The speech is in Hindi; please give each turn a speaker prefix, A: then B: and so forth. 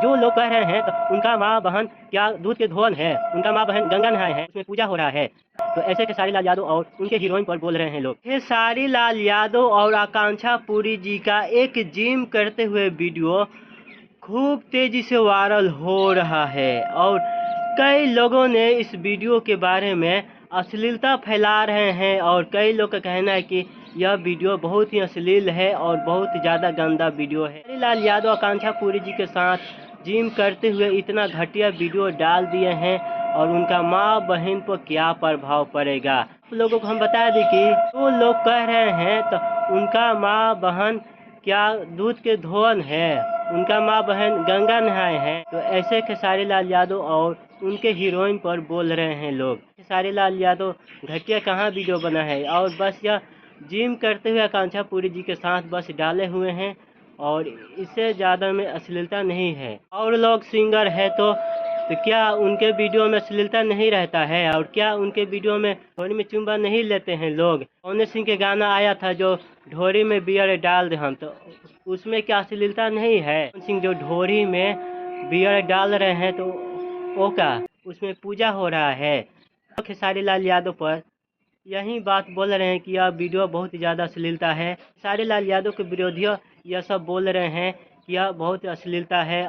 A: जो लोग कह रहे हैं तो उनका माँ बहन क्या दूध के धोन है, उनका माँ बहन गंगा नहाए हैं, उसमें पूजा हो रहा है। तो ऐसे खेसारी लाल यादव और उनके हीरोइन पर बोल रहे हैं लोग। खेसारी लाल यादव और आकांक्षा पुरी जी का एक जिम करते हुए वीडियो खूब तेजी से वायरल हो रहा है और कई लोगों ने इस वीडियो के बारे में अश्लीलता फैला रहे हैं और कई लोग का कहना है कि यह वीडियो बहुत ही अश्लील है और बहुत ज़्यादा गंदा वीडियो है। खेसारी लाल यादव आकांक्षा पुरी जी के साथ जिम करते हुए इतना घटिया वीडियो डाल दिए हैं और उनका माँ बहन पर क्या प्रभाव पड़ेगा। आप लोगों को हम बता दें कि जो लोग कह रहे हैं तो उनका माँ बहन क्या दूध के धोन है, उनका माँ बहन गंगा नहाए हैं। तो ऐसे खेसारी लाल यादव और उनके हीरोइन पर बोल रहे हैं लोग। खेसारी लाल यादव घटिया कहाँ वीडियो बना है और बस यह जिम करते हुए आकांक्षा पुरी जी के साथ बस डाले हुए हैं और इससे ज़्यादा में अश्लीलता नहीं है। और लोग सिंगर है तो क्या उनके वीडियो में अश्लीलता नहीं रहता है और क्या उनके वीडियो में ढोरी में चुम्बा नहीं लेते हैं लोग। पवन सिंह के गाना आया था जो ढोरी में बियर डाल दे हम, तो उसमें क्या अश्लीलता नहीं है। पवन सिंह जो ढोरी में बियर डाल रहे हैं तो वो का उसमें पूजा हो रहा है। तो खेसारी लाल यादव पर यही बात बोल रहे हैं कि यह वीडियो बहुत ज़्यादा अश्लीलता है। खेसारी लाल यादव के विरोधियों यह सब बोल रहे हैं कि यह बहुत अश्लीलता है।